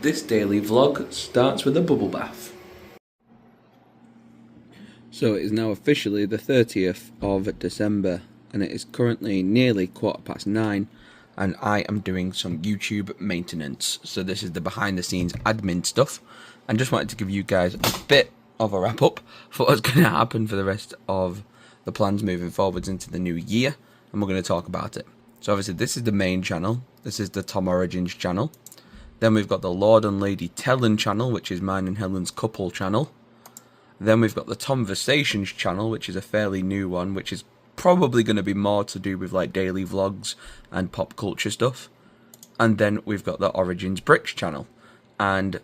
This daily vlog starts with a bubble bath. So it is now officially the 30th of December and it is currently nearly 9:15 and I am doing some YouTube maintenance. So this is the behind the scenes admin stuff and just wanted to give you guys a bit of a wrap up for what's going to happen for the rest of the plans moving forwards into the new year, and we're going to talk about it. So obviously this is the main channel, this is the Tom Origins channel. Then we've got the Lord and Lady Tellin channel, which is mine and Helen's couple channel. Then we've got the Tomversations channel, which is a fairly new one, which is probably going to be more to do with like daily vlogs and pop culture stuff. And then we've got the Origins Bricks channel. And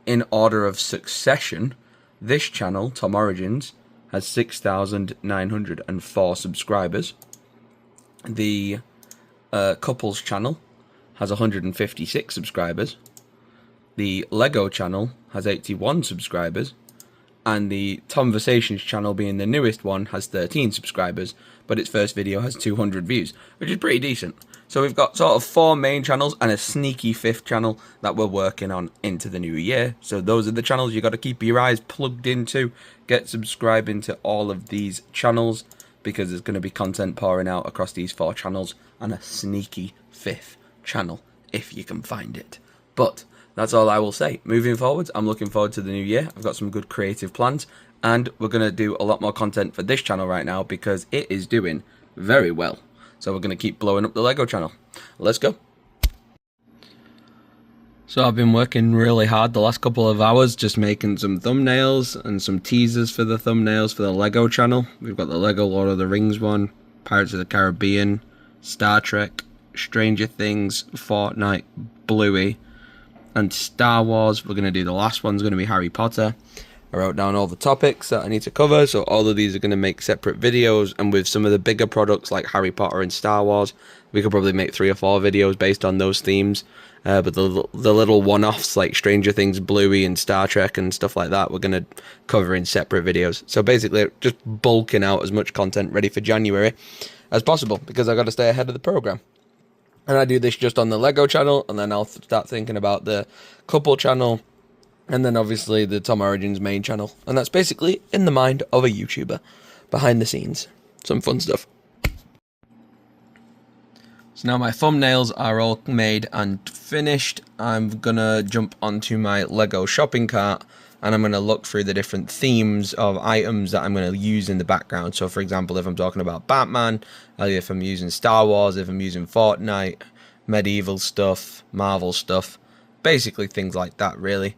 in order of succession, this channel, Tom Origins, has 6,904 subscribers. The couples channel has 156 subscribers. The Lego channel has 81 subscribers. And the Tomversations channel, being the newest one, has 13 subscribers, but its first video has 200 views, which is pretty decent. So we've got sort of 4 main channels and a sneaky 5th channel that we're working on into the new year. So those are the channels you got to keep your eyes plugged into. Get subscribing to all of these channels, because there's going to be content pouring out across these 4 channels and a sneaky 5th channel if you can find it. But that's all I will say. Moving forwards, I'm looking forward to the new year. I've got some good creative plans, and we're going to do a lot more content for this channel right now because it is doing very well. So we're going to keep blowing up the Lego channel. Let's go. So I've been working really hard the last couple of hours just making some thumbnails and some teasers for the thumbnails for the Lego channel. We've got the Lego Lord of the Rings one, Pirates of the Caribbean, Star Trek, Stranger Things, Fortnite, Bluey, and Star Wars. We're going to do the last one's going to be Harry Potter. I wrote down all the topics that I need to cover, so all of these are going to make separate videos, and with some of the bigger products like Harry Potter and Star Wars, we could probably make 3 or 4 videos based on those themes. But the little one-offs like Stranger Things, Bluey, and Star Trek and stuff like that, we're going to cover in separate videos. So basically, just bulking out as much content ready for January as possible, because I've got to stay ahead of the program. And I do this just on the Lego channel, and then I'll start thinking about the couple channel, and then obviously the Tom Origins main channel. And that's basically in the mind of a YouTuber, behind the scenes. Some fun stuff. So now my thumbnails are all made and finished. I'm gonna jump onto my Lego shopping cart, and I'm gonna look through the different themes of items that I'm gonna use in the background. So for example, if I'm talking about Batman, if I'm using Star Wars, if I'm using Fortnite, medieval stuff, Marvel stuff, basically things like that really.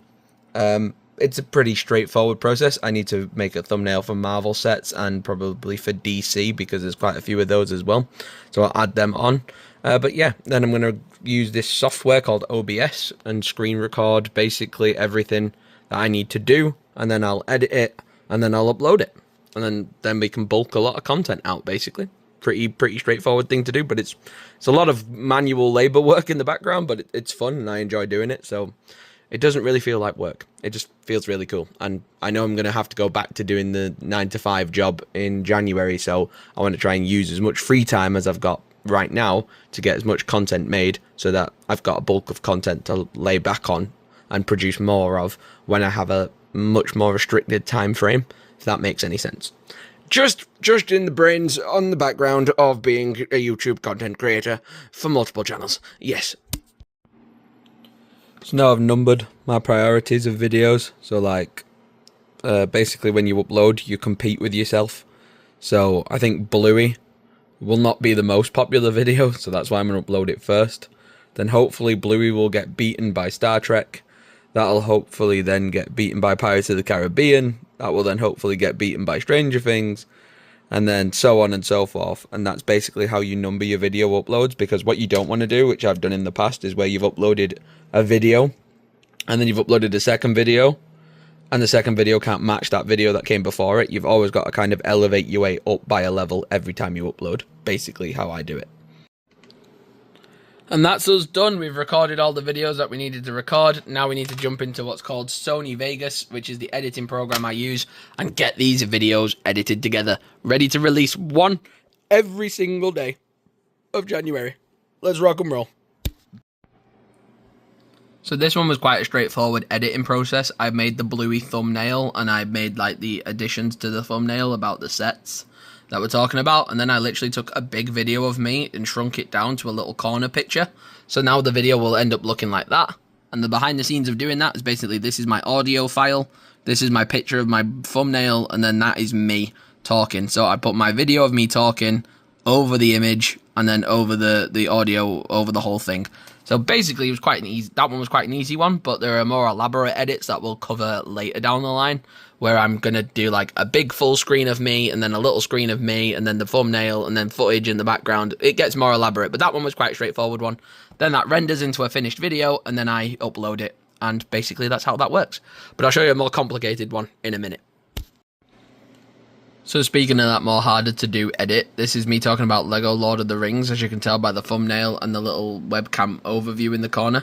It's a pretty straightforward process. I need to make a thumbnail for Marvel sets and probably for DC, because there's quite a few of those as well. So I'll add them on. But yeah, then I'm going to use this software called OBS and screen record basically everything that I need to do, and then I'll edit it, and then I'll upload it, and then we can bulk a lot of content out basically. Pretty straightforward thing to do, but it's a lot of manual labor work in the background, but it's fun and I enjoy doing it. So it doesn't really feel like work. It just feels really cool. And I know I'm going to have to go back to doing the 9-to-5 job in January, so I want to try and use as much free time as I've got right now to get as much content made, so that I've got a bulk of content to lay back on and produce more of when I have a much more restricted time frame, if that makes any sense. Just in the brains on the background of being a YouTube content creator for multiple channels. Yes. So now I've numbered my priorities of videos. So like, basically when you upload, you compete with yourself. So I think Bluey will not be the most popular video, so that's why I'm going to upload it first. Then hopefully Bluey will get beaten by Star Trek. That'll hopefully then get beaten by Pirates of the Caribbean. That will then hopefully get beaten by Stranger Things. And then so on and so forth. And that's basically how you number your video uploads, because what you don't want to do, which I've done in the past, is where you've uploaded a video and then you've uploaded a second video, and the second video can't match that video that came before it. You've always got to kind of elevate your way up by a level every time you upload. Basically how I do it. And that's us done. We've recorded all the videos that we needed to record. Now we need to jump into what's called Sony Vegas, which is the editing program I use, and get these videos edited together, ready to release one every single day of January. Let's rock and roll. So this one was quite a straightforward editing process. I made the bluey thumbnail and I made like the additions to the thumbnail about the sets that we're talking about, and then I literally took a big video of me and shrunk it down to a little corner picture. So now the video will end up looking like that. And the behind the scenes of doing that is basically, this is my audio file, this is my picture of my thumbnail, and then that is me talking. So I put my video of me talking over the image and then over the audio over the whole thing. So basically, it was quite an easy. That one was quite an easy one, but there are more elaborate edits that we'll cover later down the line, where I'm gonna do like a big full screen of me, and then a little screen of me, and then the thumbnail, and then footage in the background. It gets more elaborate, but that one was quite a straightforward one. Then that renders into a finished video, and then I upload it, and basically that's how that works. But I'll show you a more complicated one in a minute. So speaking of that more harder to do edit, this is me talking about Lego Lord of the Rings, as you can tell by the thumbnail and the little webcam overview in the corner.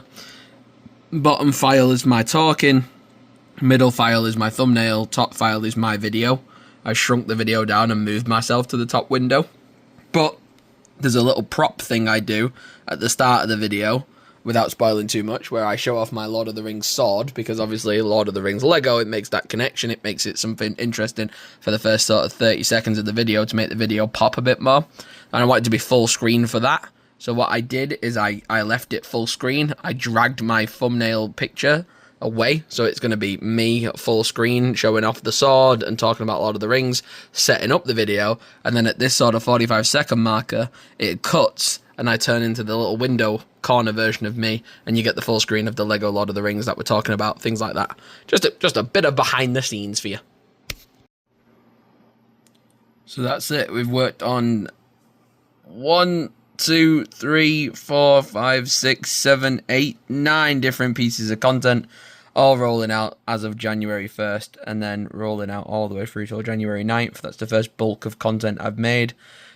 Bottom file is my talking, middle file is my thumbnail, top file is my video. I shrunk the video down and moved myself to the top window. But there's a little prop thing I do at the start of the video, without spoiling too much, where I show off my Lord of the Rings sword, because obviously Lord of the Rings Lego, it makes that connection, it makes it something interesting for the first sort of 30 seconds of the video to make the video pop a bit more, and I want it to be full screen for that. So what I did is I left it full screen, I dragged my thumbnail picture away, so it's going to be me full screen showing off the sword and talking about Lord of the Rings, setting up the video, and then at this sort of 45-second marker, it cuts, and I turn into the little window corner version of me, and you get the full screen of the Lego Lord of the Rings that we're talking about, things like that. Just a bit of behind the scenes for you. So that's it. We've worked on 1, 2, 3, 4, 5, 6, 7, 8, 9 different pieces of content, all rolling out as of January 1st, and then rolling out all the way through till January 9th. That's the first bulk of content I've made,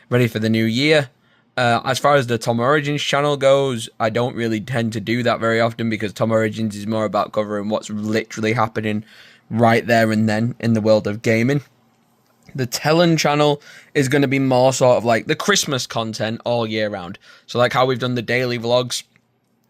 ready for the new year. As far as the Tom Origins channel goes, I don't really tend to do that very often, because Tom Origins is more about covering what's literally happening right there and then in the world of gaming. The Telling channel is going to be more sort of like the Christmas content all year round. So like how we've done the daily vlogs,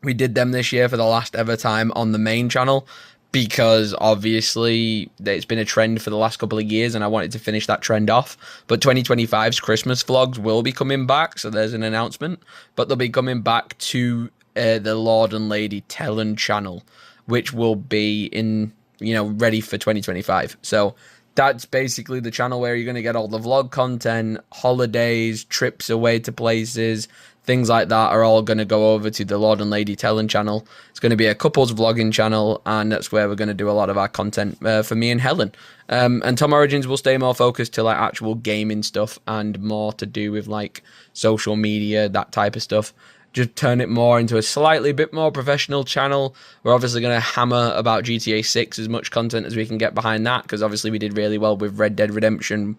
we did them this year for the last ever time on the main channel, because obviously it's been a trend for the last couple of years and I wanted to finish that trend off. But 2025's Christmas vlogs will be coming back, so there's an announcement. But they'll be coming back to the Lord and Lady Telling channel, which will be in, ready for 2025. So that's basically the channel where you're going to get all the vlog content, holidays, trips away to places, things like that are all going to go over to the Lord and Lady Telling channel. It's going to be a couples vlogging channel, and that's where we're going to do a lot of our content for me and Helen. And Tom Origins will stay more focused to like actual gaming stuff and more to do with like social media, that type of stuff. Just turn it more into a slightly bit more professional channel. We're obviously going to hammer about GTA 6 as much content as we can get behind that, because obviously we did really well with Red Dead Redemption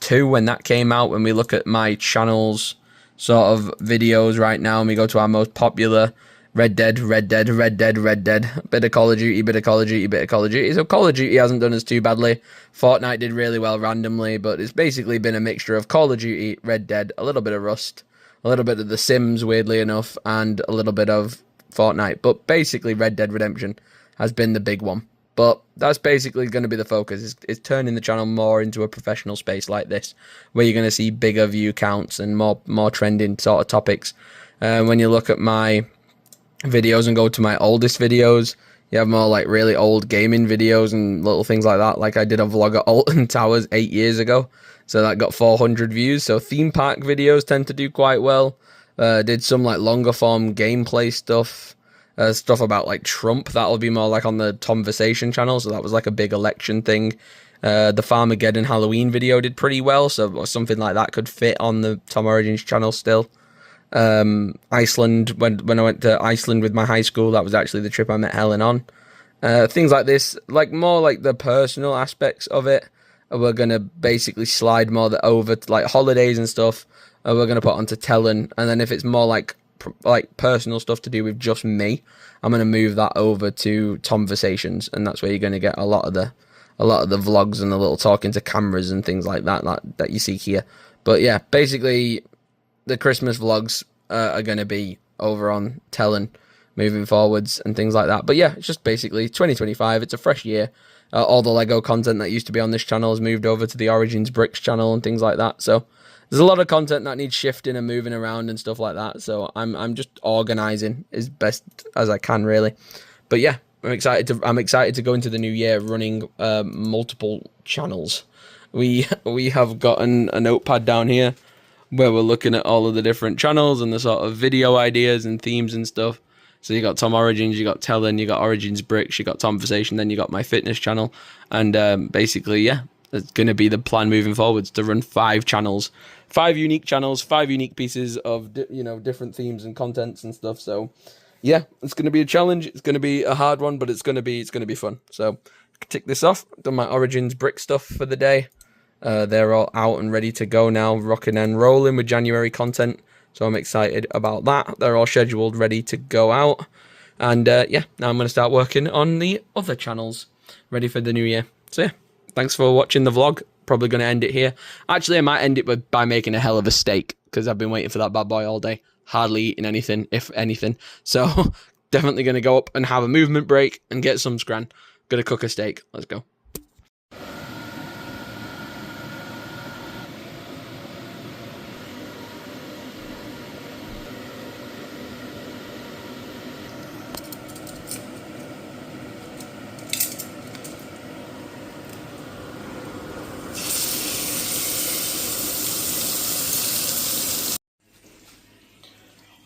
2 when that came out. When we look at my channel's sort of videos right now, and we go to our most popular, Red Dead, bit of Call of Duty, bit of Call of Duty, bit of Call of Duty. So Call of Duty hasn't done us too badly. Fortnite did really well randomly, but it's basically been a mixture of Call of Duty, Red Dead, a little bit of Rust, a little bit of The Sims, weirdly enough, and a little bit of Fortnite. But basically, Red Dead Redemption has been the big one. But that's basically going to be the focus, is turning the channel more into a professional space like this, where you're going to see bigger view counts and more trending sort of topics. When you look at my videos and go to my oldest videos, you have more like really old gaming videos and little things like that. Like I did a vlog at Alton Towers 8 years ago, so that got 400 views. So theme park videos tend to do quite well. Did some like longer form gameplay stuff. Stuff about like Trump, that'll be more like on the Tomversation channel, so that was like a big election thing. The Farmageddon Halloween video did pretty well, so something like that could fit on the Tom Origins channel still. Iceland, when I went to Iceland with my high school, that was actually the trip I met Helen on. Things like this, like more like the personal aspects of it, we're going to basically slide more over to like holidays and stuff, we're going to put onto Telling, and then if it's more like personal stuff to do with just me, I'm going to move that over to Tomversations, and that's where you're going to get a lot of the vlogs and the little talking to cameras and things like that you see here. But yeah, basically the Christmas vlogs are going to be over on Telling, moving forwards and things like that. But yeah, it's just basically 2025. It's a fresh year. All the Lego content that used to be on this channel has moved over to the Origins Bricks channel and things like that. So there's a lot of content that needs shifting and moving around and stuff like that. So I'm just organizing as best as I can, really. But yeah, I'm excited to go into the new year running multiple channels. We have gotten a notepad down here where we're looking at all of the different channels and the sort of video ideas and themes and stuff. So you got Tom Origins, you got Tellin, you got Origins Bricks, you got Tomversation, then you got my fitness channel. And basically, yeah, it's going to be the plan moving forwards to run 5 channels. 5 unique channels, 5 unique pieces of, different themes and contents and stuff. So yeah, it's going to be a challenge. It's going to be a hard one, but it's going to be fun. So tick this off. Done my Origins Brick stuff for the day. They're all out and ready to go now, rocking and rolling with January content. So I'm excited about that. They're all scheduled, ready to go out. And yeah, now I'm going to start working on the other channels, ready for the new year. So yeah, thanks for watching the vlog. Probably going to end it here. Actually, I might end it by making a hell of a steak, because I've been waiting for that bad boy all day. Hardly eating anything, if anything. So definitely going to go up and have a movement break and get some scran. Gonna cook a steak. Let's go.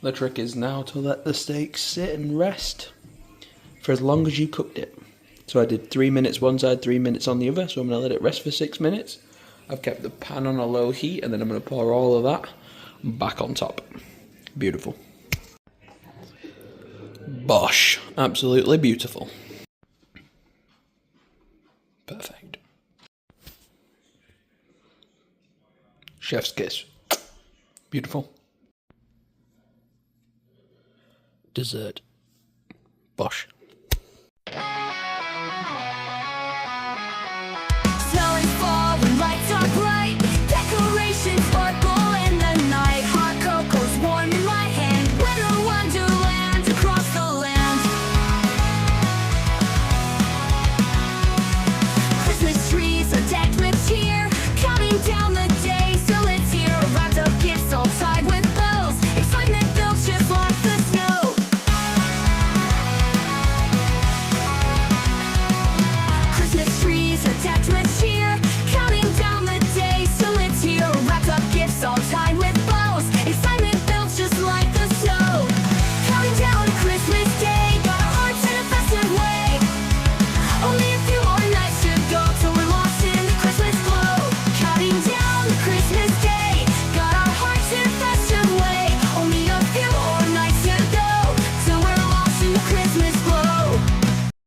The trick is now to let the steak sit and rest for as long as you cooked it. So I did 3 minutes one side, 3 minutes on the other, so I'm going to let it rest for 6 minutes. I've kept the pan on a low heat, and then I'm going to pour all of that back on top. Beautiful. Bosh. Absolutely beautiful. Perfect. Chef's kiss. Beautiful. Dessert. Bosh.